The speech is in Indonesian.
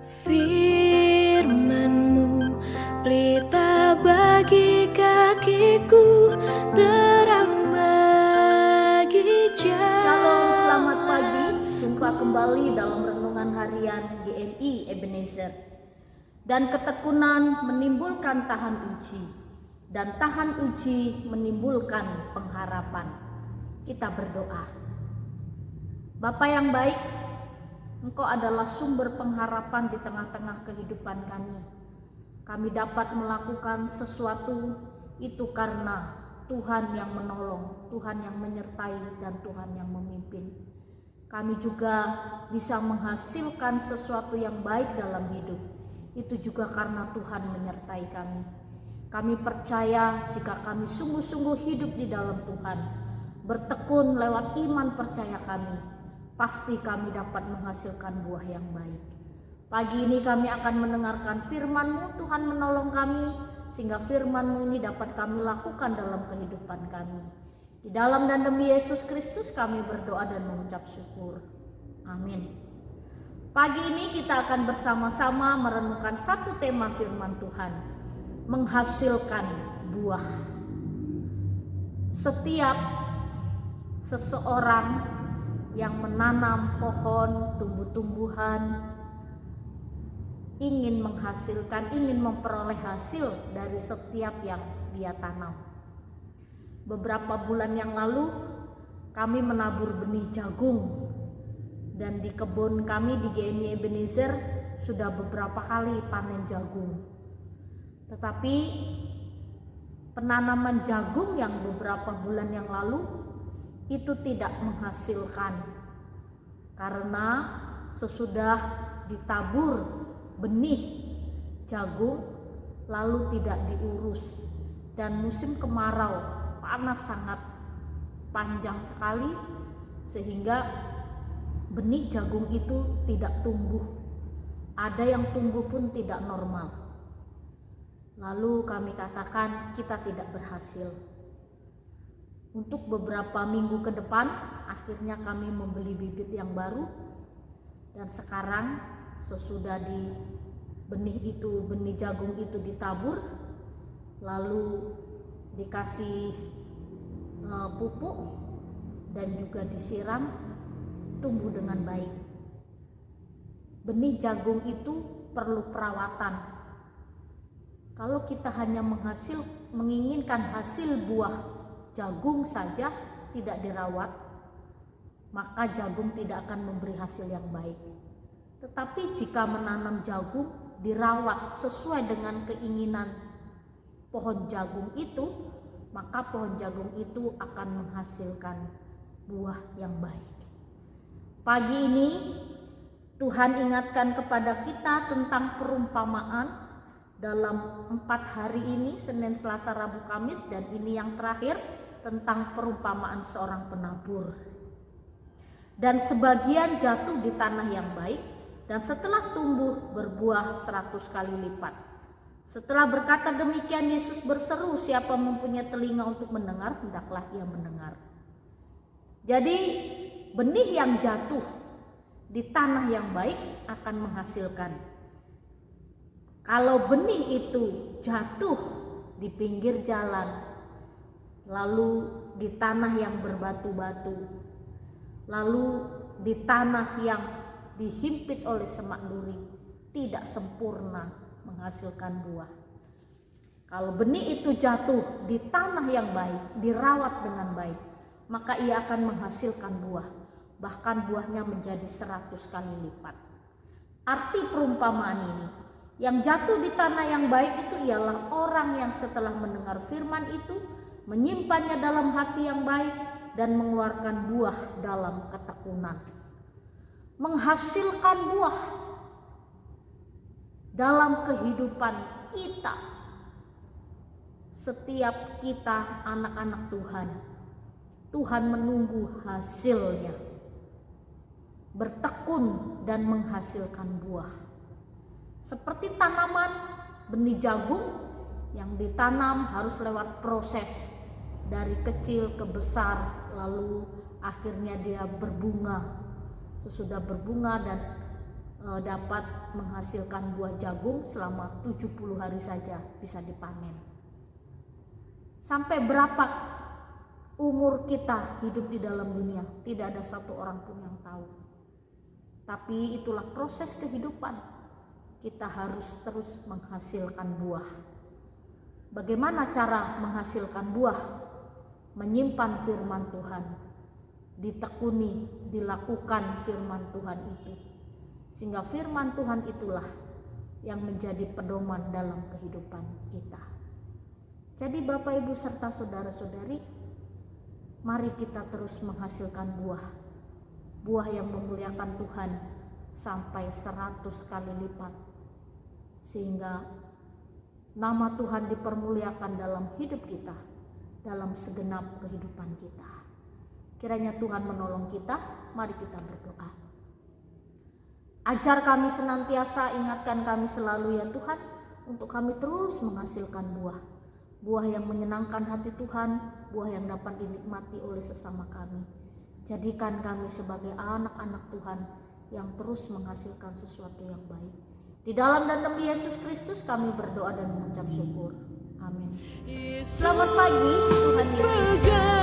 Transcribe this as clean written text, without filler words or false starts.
Firman-Mu pelita bagi kakiku, terang bagi jalan. Shalom, selamat pagi. Jumpa kembali dalam renungan harian GMI Ebenezer. Dan ketekunan menimbulkan tahan uji, dan tahan uji menimbulkan pengharapan. Kita berdoa. Bapa yang baik, Engkau adalah sumber pengharapan di tengah-tengah kehidupan kami. Kami dapat melakukan sesuatu itu karena Tuhan yang menolong, Tuhan yang menyertai, dan Tuhan yang memimpin. Kami juga bisa menghasilkan sesuatu yang baik dalam hidup. Itu juga karena Tuhan menyertai kami. Kami percaya jika kami sungguh-sungguh hidup di dalam Tuhan, bertekun lewat iman percaya kami, pasti kami dapat menghasilkan buah yang baik. Pagi ini kami akan mendengarkan firman-Mu. Tuhan menolong kami sehingga firman-Mu ini dapat kami lakukan dalam kehidupan kami. Di dalam dan demi Yesus Kristus kami berdoa dan mengucap syukur. Amin. Pagi ini kita akan bersama-sama merenungkan satu tema firman Tuhan, menghasilkan buah. Setiap seseorang yang menanam pohon, tumbuh-tumbuhan, ingin menghasilkan, ingin memperoleh hasil dari setiap yang dia tanam. Beberapa bulan yang lalu kami menabur benih jagung, dan di kebun kami di GMI Ebenezer sudah beberapa kali panen jagung. Tetapi penanaman jagung yang beberapa bulan yang lalu itu tidak menghasilkan, karena sesudah ditabur benih jagung lalu tidak diurus, dan musim kemarau panas sangat panjang sekali sehingga benih jagung itu tidak tumbuh. Ada yang tumbuh pun tidak normal. Lalu kami katakan kita tidak berhasil. Untuk beberapa minggu ke depan akhirnya kami membeli bibit yang baru, dan sekarang sesudah di benih jagung itu ditabur lalu dikasih pupuk dan juga disiram, tumbuh dengan baik. Benih jagung itu perlu perawatan. Kalau kita hanya menginginkan hasil buah jagung saja tidak dirawat, maka jagung tidak akan memberi hasil yang baik. Tetapi jika menanam jagung dirawat sesuai dengan keinginan pohon jagung itu, maka pohon jagung itu akan menghasilkan buah yang baik. Pagi ini Tuhan ingatkan kepada kita tentang perumpamaan dalam 4 hari ini, Senin, Selasa, Rabu, Kamis, dan ini yang terakhir tentang perumpamaan seorang penabur. Dan sebagian jatuh di tanah yang baik, dan setelah tumbuh berbuah 100 kali lipat. Setelah berkata demikian, Yesus berseru, siapa mempunyai telinga untuk mendengar, hendaklah ia mendengar. Jadi benih yang jatuh di tanah yang baik akan menghasilkan. Kalau benih itu jatuh di pinggir jalan, lalu di tanah yang berbatu-batu, lalu di tanah yang dihimpit oleh semak duri, tidak sempurna menghasilkan buah. Kalau benih itu jatuh di tanah yang baik, dirawat dengan baik, maka ia akan menghasilkan buah, bahkan buahnya menjadi 100 kali lipat. Arti perumpamaan ini, yang jatuh di tanah yang baik itu ialah orang yang setelah mendengar firman itu menyimpannya dalam hati yang baik dan mengeluarkan buah dalam ketekunan. Menghasilkan buah dalam kehidupan kita. Setiap kita anak-anak Tuhan, Tuhan menunggu hasilnya. Bertekun dan menghasilkan buah. Seperti tanaman benih jagung yang ditanam harus lewat proses dari kecil ke besar, lalu akhirnya dia berbunga. Sesudah berbunga dan dapat menghasilkan buah jagung selama 70 hari saja bisa dipanen. Sampai berapa umur kita hidup di dalam dunia, tidak ada satu orang pun yang tahu. Tapi itulah proses kehidupan. Kita harus terus menghasilkan buah. Bagaimana cara menghasilkan buah? Menyimpan firman Tuhan, ditekuni, dilakukan firman Tuhan itu. Sehingga firman Tuhan itulah yang menjadi pedoman dalam kehidupan kita. Jadi Bapak Ibu serta saudara-saudari, mari kita terus menghasilkan buah. Buah yang memuliakan Tuhan sampai 100 kali lipat. Sehingga nama Tuhan dipermuliakan dalam hidup kita, dalam segenap kehidupan kita. Kiranya Tuhan menolong kita, mari kita berdoa. Ajar kami senantiasa, ingatkan kami selalu ya Tuhan, untuk kami terus menghasilkan buah. Buah yang menyenangkan hati Tuhan, buah yang dapat dinikmati oleh sesama kami. Jadikan kami sebagai anak-anak Tuhan yang terus menghasilkan sesuatu yang baik. Di dalam dan demi Yesus Kristus kami berdoa dan mengucap syukur. Amin. Selamat pagi, Tuhan Yesus.